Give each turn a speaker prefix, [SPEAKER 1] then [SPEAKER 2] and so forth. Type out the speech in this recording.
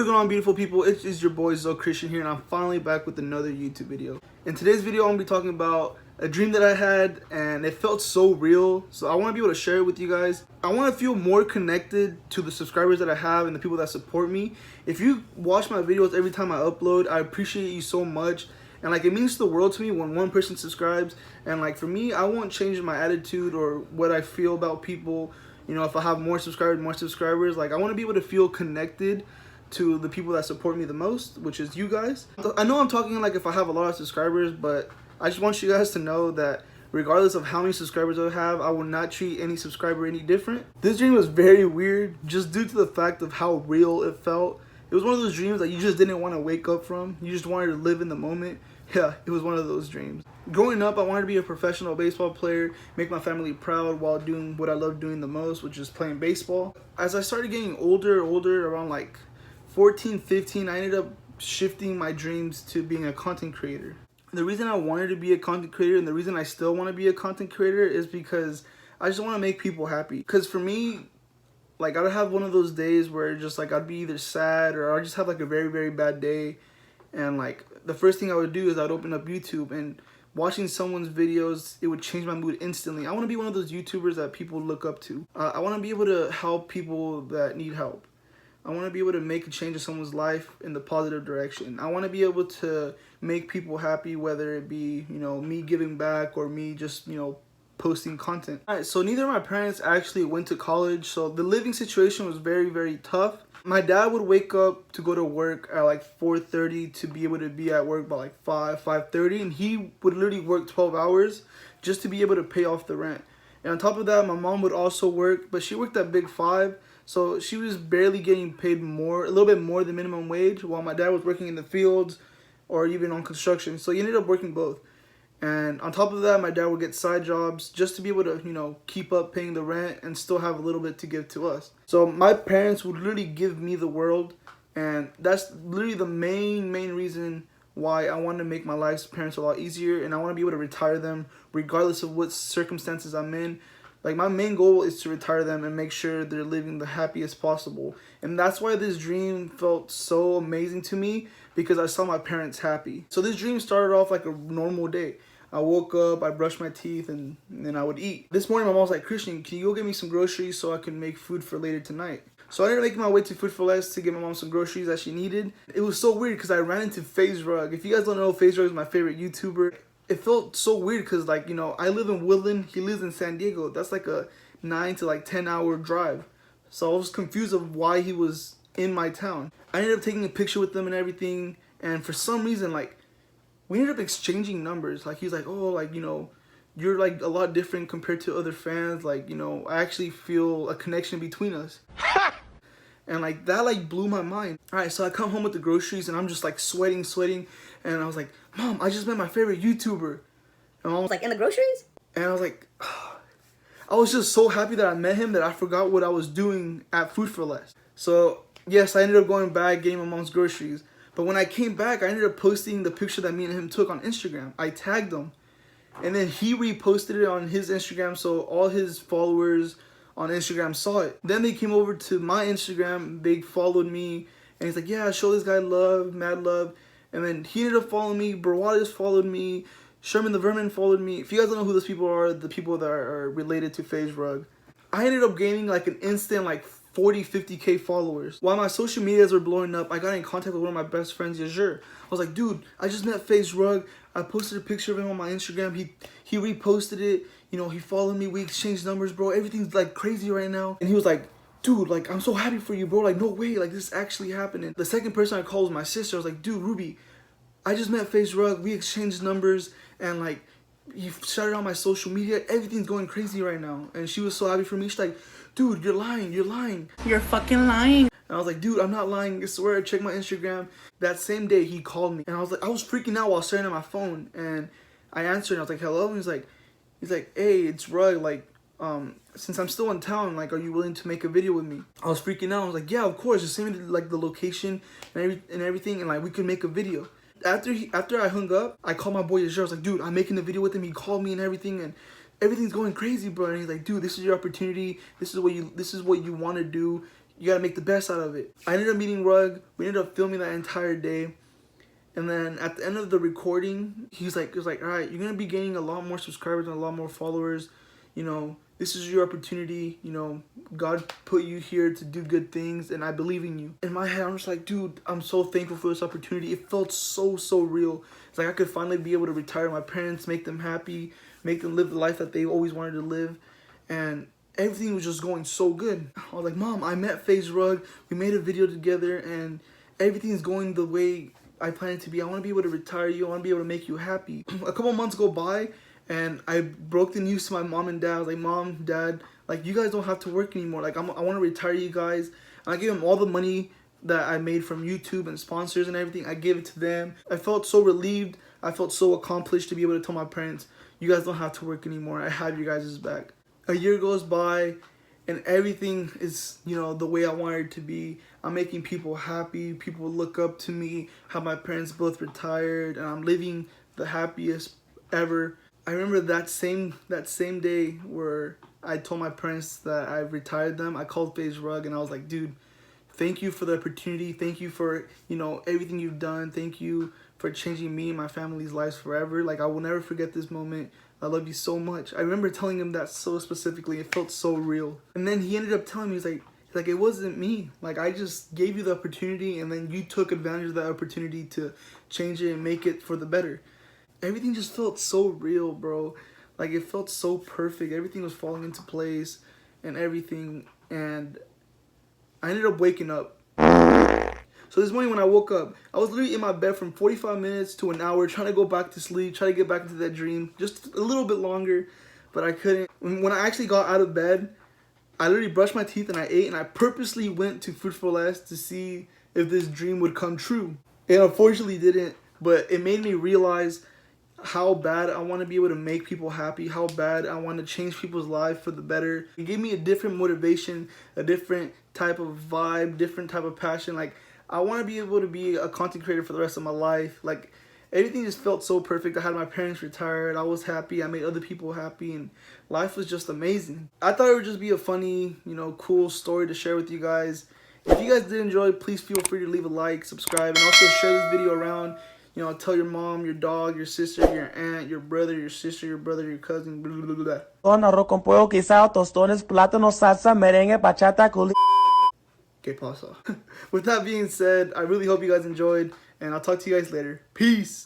[SPEAKER 1] What is going on, beautiful people? It is your boy Zoe Christian here, and I'm finally back with another YouTube video. In today's video, I'm going to be talking about a dream that I had, and it felt so real, so I want to be able to share it with you guys. I want to feel more connected to the subscribers that I have and the people that support me. If you watch my videos every time I upload, I appreciate you so much. And like, it means the world to me when one person subscribes. And like, for me, I won't change my attitude or what I feel about people. You know, if I have more subscribers, like, I want to be able to feel connected to the people that support me the most, which is you guys. I know I'm talking like if I have a lot of subscribers, but I just want you guys to know that regardless of how many subscribers I have, I will not treat any subscriber any different. This dream was very weird just due to the fact of how real it felt. It was one of those dreams that you just didn't want to wake up from. You just wanted to live in the moment. Yeah, it was one of those dreams. Growing up, I wanted to be a professional baseball player, make my family proud while doing what I love doing the most, which is playing baseball. As I started getting older, around like 14, 15, I ended up shifting my dreams to being a content creator. The reason I wanted to be a content creator and the reason I still want to be a content creator is because I just want to make people happy. Because for me, like, I'd have one of those days where just like I'd be either sad or I'd just have like a very, very bad day. And like, the first thing I would do is I'd open up YouTube, and watching someone's videos, it would change my mood instantly. I want to be one of those YouTubers that people look up to. I want to be able to help people that need help. I want to be able to make a change in someone's life in the positive direction. I want to be able to make people happy, whether it be, you know, me giving back or me just, you know, posting content. Alright, so neither of my parents actually went to college, so the living situation was very, very tough. My dad would wake up to go to work at like 4:30 to be able to be at work by like 5:30, and he would literally work 12 hours just to be able to pay off the rent. And on top of that, my mom would also work, but she worked at Big 5, so she was barely getting paid more, a little bit more than minimum wage, while my dad was working in the fields or even on construction. So he ended up working both. And on top of that, my dad would get side jobs just to be able to, you know, keep up paying the rent and still have a little bit to give to us. So my parents would literally give me the world, and that's literally the main reason why I want to make my life's parents a lot easier, and I want to be able to retire them regardless of what circumstances I'm in. Like, my main goal is to retire them and make sure they're living the happiest possible. And that's why this dream felt so amazing to me, because I saw my parents happy. So this dream started off like a normal day. I woke up, I brushed my teeth, and then I would eat. This morning, my mom was like, "Christian, can you go get me some groceries so I can make food for later tonight?" So I ended up making my way to Food for Less to get my mom some groceries that she needed. It was so weird because I ran into FaZe Rug. If you guys don't know, FaZe Rug is my favorite YouTuber. It felt so weird because, like, you know, I live in Woodland, he lives in San Diego. That's like a 9 to like 10 hour drive. So I was confused of why he was in my town. I ended up taking a picture with them and everything, and for some reason, like, we ended up exchanging numbers. Like, he's like, "Oh, like, you know, you're like a lot different compared to other fans. Like, you know, I actually feel a connection between us." And like, that like blew my mind. Alright, so I come home with the groceries and I'm just like sweating. And I was like, "Mom, I just met my favorite YouTuber." And Mom was like,
[SPEAKER 2] "In the groceries?"
[SPEAKER 1] And I was like, I was just so happy that I met him that I forgot what I was doing at Food for Less. So yes, I ended up going back, getting my mom's groceries. But when I came back, I ended up posting the picture that me and him took on Instagram. I tagged him, and then he reposted it on his Instagram, so all his followers on Instagram saw it. Then they came over to my Instagram, they followed me, and he's like, "Yeah, show this guy love, mad love." And then he ended up following me, Brawadis followed me, Sherman the Vermin followed me. If you guys don't know who those people are, the people that are related to FaZe Rug. I ended up gaining like an instant like 40-50K followers. While my social medias were blowing up, I got in contact with one of my best friends, Yazur. I was like, "Dude, I just met FaZe Rug. I posted a picture of him on my Instagram. He reposted it. You know, he followed me. We exchanged numbers, bro. Everything's like crazy right now." And he was like, "Dude, like, I'm so happy for you, bro. Like, no way. Like, this is actually happening." The second person I called was my sister. I was like, "Dude, Ruby, I just met FaZe Rug. We exchanged numbers, and like, he started on my social media. Everything's going crazy right now." And she was so happy for me. She's like, "Dude, you're lying.
[SPEAKER 2] You're fucking lying."
[SPEAKER 1] And I was like, "Dude, I'm not lying. I swear, check my Instagram." That same day, he called me. And I was freaking out while staring at my phone. And I answered, and I was like, "Hello?" And he's like, "Hey, it's Rug. Like, since I'm still in town, like, are you willing to make a video with me?" I was freaking out. I was like, "Yeah, of course. Just send me, like, the location and everything, and, like, we could make a video." After I hung up, I called my boy Yazur. I was like, "Dude, I'm making a video with him." He called me and everything, and everything's going crazy, bro. And he's like, "Dude, this is your opportunity. This is what you want to do. You gotta make the best out of it. I ended up meeting Rug. We ended up filming that entire day. And then at the end of the recording, he was like, all right, you're gonna be gaining a lot more subscribers and a lot more followers. You know, this is your opportunity. You know, God put you here to do good things, and I believe in you. In my head, I'm just like, dude, I'm so thankful for this opportunity. It felt so real. It's like I could finally be able to retire my parents, make them happy, make them live the life that they always wanted to live. And everything was just going so good. I was like, Mom, I met FaZe Rug. We made a video together, and everything is going the way I plan it to be. I want to be able to retire you. I want to be able to make you happy. A couple months go by, and I broke the news to my mom and dad. I was like, Mom, Dad, like, you guys don't have to work anymore. Like, I want to retire you guys. And I gave them all the money that I made from YouTube and sponsors and everything. I gave it to them. I felt so relieved. I felt so accomplished to be able to tell my parents, you guys don't have to work anymore. I have you guys' back. A year goes by, and everything is, you know, the way I wanted it to be. I'm making people happy. People look up to me. How my parents both retired, and I'm living the happiest ever. I remember that same day where I told my parents that I retired them. I called FaZe Rug, and I was like, dude, thank you for the opportunity. Thank you for, you know, everything you've done. Thank you for changing me and my family's lives forever. Like, I will never forget this moment. I love you so much. I remember telling him that so specifically. It felt so real. And then he ended up telling me, he's like, it wasn't me. Like, I just gave you the opportunity, and then you took advantage of that opportunity to change it and make it for the better. Everything just felt so real, bro. Like, it felt so perfect. Everything was falling into place and everything. And I ended up waking up. So this morning when I woke up, I was literally in my bed from 45 minutes to an hour trying to go back to sleep, try to get back into that dream, just a little bit longer, but I couldn't. When I actually got out of bed, I literally brushed my teeth and I ate, and I purposely went to Food for Less to see if this dream would come true. It unfortunately didn't, but it made me realize how bad I want to be able to make people happy, how bad I want to change people's lives for the better. It gave me a different motivation, a different type of vibe, different type of passion. Like, I want to be able to be a content creator for the rest of my life. Like, everything just felt so perfect. I had my parents retired. I was happy. I made other people happy, and life was just amazing. I thought it would just be a funny, you know, cool story to share with you guys. If you guys did enjoy, please feel free to leave a like, subscribe, and also share this video around. You know, tell your mom, your dog, your sister, your aunt, your brother, your sister, your brother, your cousin, blah, blah, blah, blah.
[SPEAKER 3] Con arroz con pollo guisado, tostones, plátano, salsa, merengue, bachata, culi.
[SPEAKER 1] Okay, pause off. With that being said, I really hope you guys enjoyed, and I'll talk to you guys later. Peace!